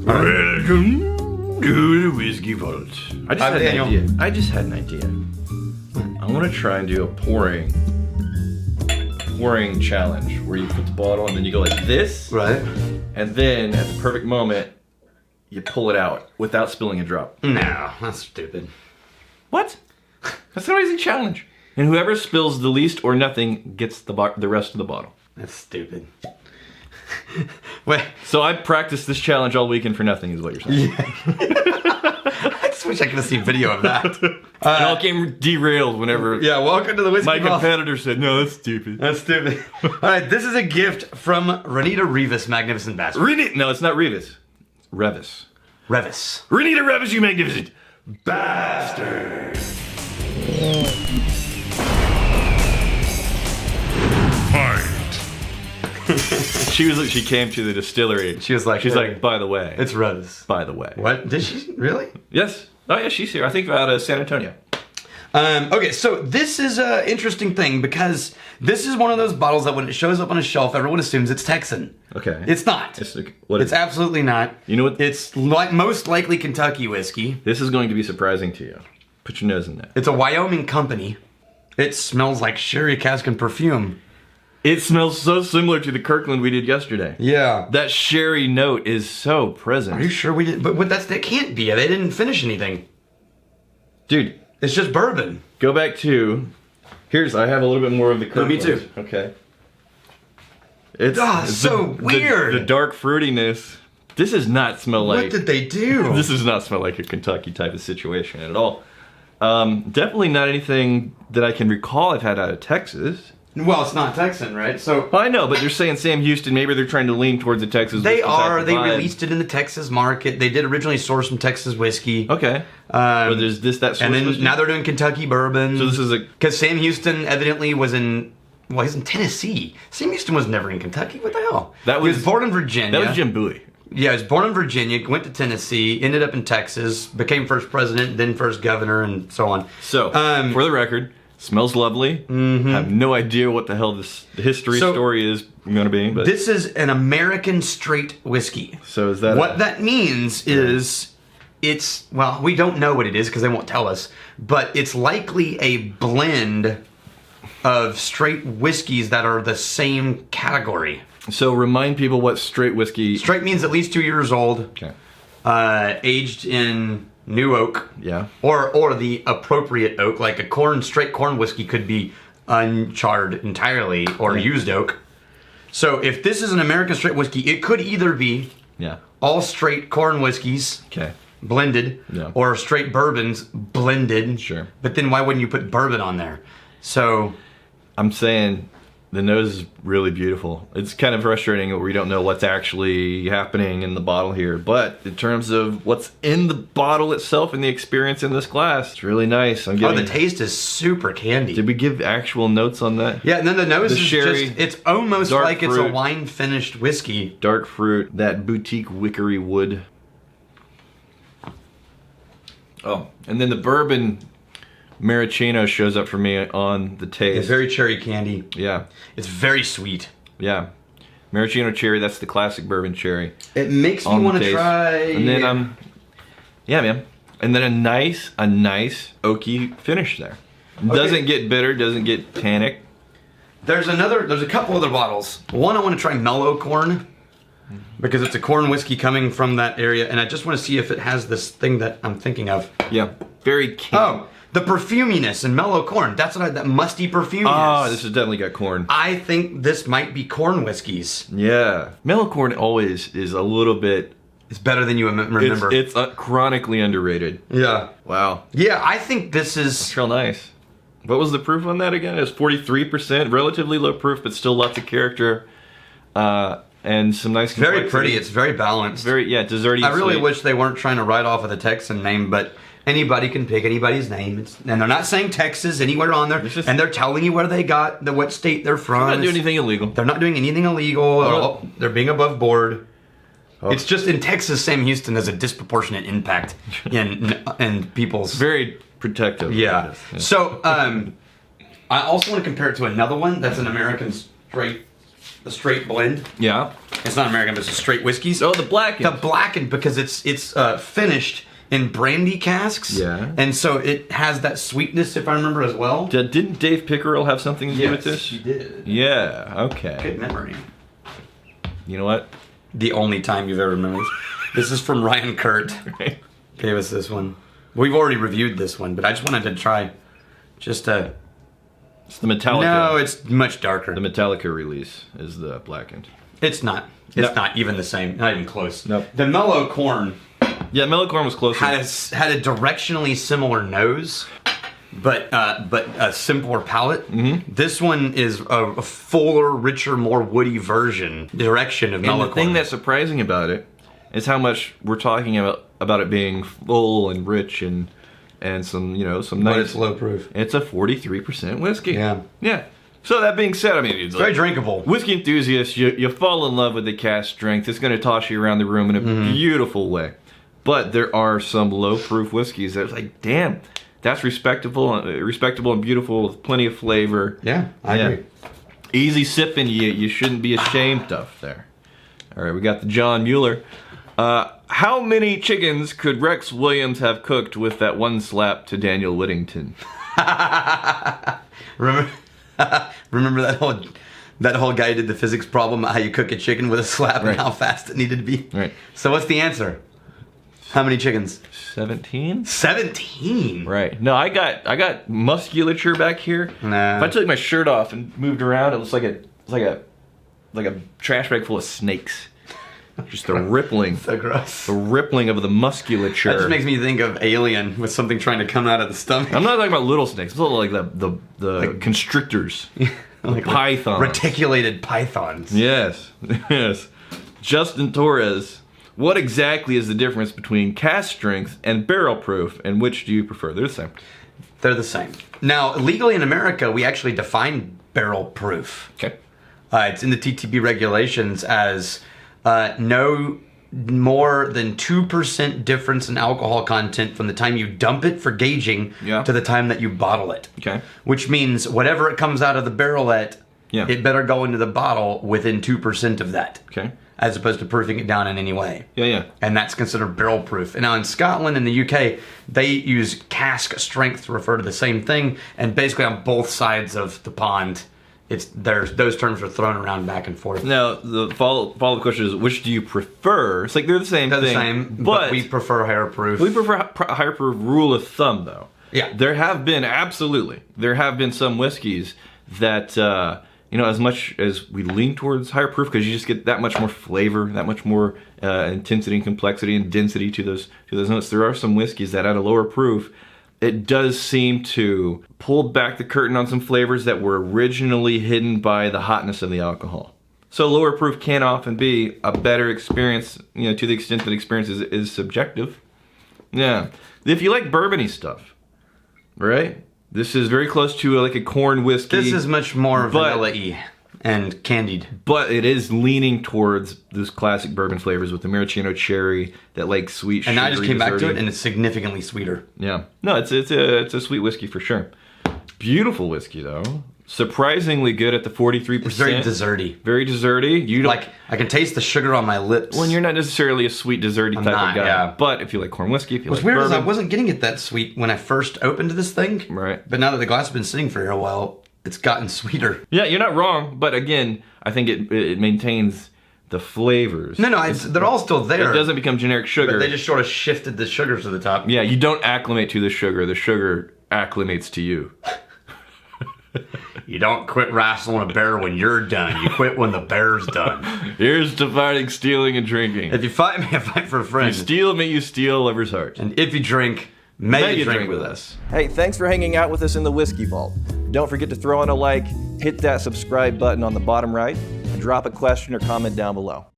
Welcome to the Whiskey Vault. I just had an idea. I want to try and do a pouring challenge where you put the bottle and then you go like this. Right. And then at the perfect moment, you pull it out without spilling a drop. No, that's stupid. What? That's an amazing challenge. And whoever spills the least or nothing gets the rest of the bottle. That's stupid. Wait. So I practiced this challenge all weekend for nothing is what you're saying. Yeah. I just wish I could have seen video of that. It all came derailed whenever welcome to the Whiskey my Vault. competitor said, no, that's stupid. That's stupid. Alright, this is a gift from Renita Rivas, Magnificent Bastard. No, it's not Rivas. Rivas. Revis. Renita Rivas, you magnificent bastard. Fight. She came to the distillery. She's like, by the way. It's Rose. By the way. What? Did she? Really? Yes. Oh, yeah, she's here. I think out of San Antonio. Okay, so this is an interesting thing because this is one of those bottles that when it shows up on a shelf, everyone assumes it's Texan. Okay. It's not. It's absolutely not. You know what? It's most likely Kentucky whiskey. This is going to be surprising to you. Put your nose in that. It's a Wyoming company. It smells like sherry, cask, and perfume. It smells so similar to the Kirkland we did yesterday. Yeah. That sherry note is so present. Are you sure we did? But that can't be. They didn't finish anything. Dude. It's just bourbon. Go back to... I have a little bit more of the Kirkland. Me too. Okay. It's so weird. The dark fruitiness. This does not smell like... What did they do? This does not smell like a Kentucky type of situation at all. Definitely not anything that I can recall I've had out of Texas. Well, it's not Texan, right? So I know, but they're saying Sam Houston. Maybe they're trying to lean towards the Texas. They are. They vibe. Released it in the Texas market. They did originally source some Texas whiskey. Okay. But there's that. And then now they're doing Kentucky bourbon. So this is because Sam Houston evidently was in. Well, he's in Tennessee. Sam Houston was never in Kentucky. What the hell? He was born in Virginia. That was Jim Bowie. Yeah, he was born in Virginia, went to Tennessee, ended up in Texas, became first president, then first governor, and so on. So, for the record, smells lovely. Mm-hmm. I have no idea what the hell the history story is going to be. But this is an American straight whiskey. So is that... What that means is it's... Well, we don't know what it is because they won't tell us. But it's likely a blend of straight whiskeys that are the same category. So remind people what straight whiskey... Straight means at least 2 years old. Okay. Aged in new oak. Yeah. Or the appropriate oak. Like a straight corn whiskey could be uncharred entirely or used oak. So if this is an American straight whiskey, it could either be all straight corn whiskeys blended or straight bourbons blended. Sure. But then why wouldn't you put bourbon on there? So I'm saying the nose is really beautiful. It's kind of frustrating that we don't know what's actually happening in the bottle here. But in terms of what's in the bottle itself and the experience in this glass, it's really nice. The taste is super candy. Did we give actual notes on that? Yeah, and then the nose is sherry, it's almost like fruit, it's a wine-finished whiskey. Dark fruit, that boutique wickery wood. Oh, and then the bourbon... Maraschino shows up for me on the taste. It's very cherry candy. Yeah. It's very sweet. Yeah. Maraschino cherry, that's the classic bourbon cherry. It makes me want to try... And then, yeah, man. And then a nice oaky finish there. Doesn't get bitter, doesn't get tannic. There's a couple other bottles. One, I want to try Mellow Corn, because it's a corn whiskey coming from that area, and I just want to see if it has this thing that I'm thinking of. Yeah, very candy. Oh, the perfuminess in Mellow Corn. That's what that musty perfuminess. Oh, this has definitely got corn. I think this might be corn whiskeys. Yeah. Mellow Corn always is a little bit... It's better than you remember. It's chronically underrated. Yeah. Wow. Yeah, I think this is... It's real nice. What was the proof on that again? It's 43%, relatively low proof, but still lots of character. And some nice complexity. Very pretty. It's very balanced. Desserty. I really wish they weren't trying to write off of the Texan name, but anybody can pick anybody's name. And they're not saying Texas anywhere on there. And they're telling you where they got, what state they're from. They're not doing anything illegal. They're not doing anything illegal. They're being above board. Oh. It's just in Texas, Sam Houston has a disproportionate impact in people's... Very protective. Yeah. So, I also want to compare it to another one that's an American straight the straight blend. Yeah. It's not American, but it's a straight whiskeys. Oh, the Blackened. The Blackened, because it's finished in brandy casks. Yeah. And so it has that sweetness, if I remember, as well. Didn't Dave Pickerel have something to do with this? He did. Yeah, okay. Good memory. You know what? The only time you've ever remembered. This is from Ryan Kurt. Gave us this one. We've already reviewed this one, but I just wanted to try just a... It's the Metallica. No, it's much darker. The Metallica release is the Blackened. It's not. It's not even the same. Not even close. Nope. The Mellow Corn... Yeah, Mellow Corn was closer. Had a directionally similar nose, but a simpler palate. Mm-hmm. This one is a fuller, richer, more woody direction of Mellow And the Corn. thing that's surprising about it is how much we're talking about it being full and rich and some some nice. But it's low proof. It's a 43% whiskey. Yeah. Yeah. So that being said, I mean, it's Very drinkable. Whiskey enthusiasts, you fall in love with the cask strength. It's going to toss you around the room in a beautiful way. But there are some low-proof whiskeys that's like, damn, that's respectable and beautiful with plenty of flavor. Yeah, I agree. Easy sipping, you shouldn't be ashamed of there. All right, we got the John Mueller. How many chickens could Rex Williams have cooked with that one slap to Daniel Whittington? Remember that whole guy did the physics problem, how you cook a chicken with a slap and how fast it needed to be? Right. So what's the answer? How many chickens? 17? 17? Right. No, I got musculature back here. Nah. If I took my shirt off and moved around, it looks like a trash bag full of snakes. Just the rippling. So gross. The rippling of the musculature. That just makes me think of Alien with something trying to come out of the stomach. I'm not talking about little snakes. I'm talking like the constrictors. Like pythons. Reticulated pythons. Yes. Yes. Justin Torres. What exactly is the difference between cask strength and barrel proof, and which do you prefer? They're the same. They're the same. Now, legally in America, we actually define barrel proof. Okay. It's in the TTB regulations as no more than 2% difference in alcohol content from the time you dump it for gauging to the time that you bottle it. Okay. Which means whatever it comes out of the barrel at, it better go into the bottle within 2% of that. Okay. As opposed to proofing it down in any way. Yeah, yeah. And that's considered barrel proof. And now in Scotland and the UK, they use cask strength to refer to the same thing. And basically on both sides of the pond, those terms are thrown around back and forth. Now, the follow-up question is, which do you prefer? It's like they're the same thing. They're the same, but we prefer higher proof. We prefer higher proof rule of thumb, though. Yeah. There have been some whiskeys that... as much as we lean towards higher proof, because you just get that much more flavor, that much more intensity and complexity and density to those notes. There are some whiskeys that at a lower proof, it does seem to pull back the curtain on some flavors that were originally hidden by the hotness of the alcohol. So lower proof can often be a better experience, to the extent that experience is subjective. Yeah. If you like bourbony stuff, right? This is very close to like a corn whiskey. This is much more vanilla-y and candied. But it is leaning towards those classic bourbon flavors with the maraschino cherry, that like sweet, and I just came back to desserty. it, and it's significantly sweeter. Yeah. No, it's a sweet whiskey for sure. Beautiful whiskey though. Surprisingly good at the 43%. It's very desserty. Very desserty. You don't like. I can taste the sugar on my lips. Well, you're not necessarily a sweet desserty type of guy. Yeah. But if you like corn whiskey, if you What's like weird bourbon, is I wasn't getting it that sweet when I first opened this thing. Right. But now that the glass has been sitting for a while, it's gotten sweeter. Yeah, you're not wrong. But again, I think it maintains the flavors. No, they're all still there. It doesn't become generic sugar. But they just sort of shifted the sugars to the top. Yeah, you don't acclimate to the sugar. The sugar acclimates to you. You don't quit wrestling a bear when you're done. You quit when the bear's done. Here's to fighting, stealing, and drinking. If you fight me, I fight for a friend. You steal, may you steal lover's heart. And if you drink, may you drink with us. Hey, thanks for hanging out with us in the Whiskey Vault. Don't forget to throw in a like, hit that subscribe button on the bottom right, and drop a question or comment down below.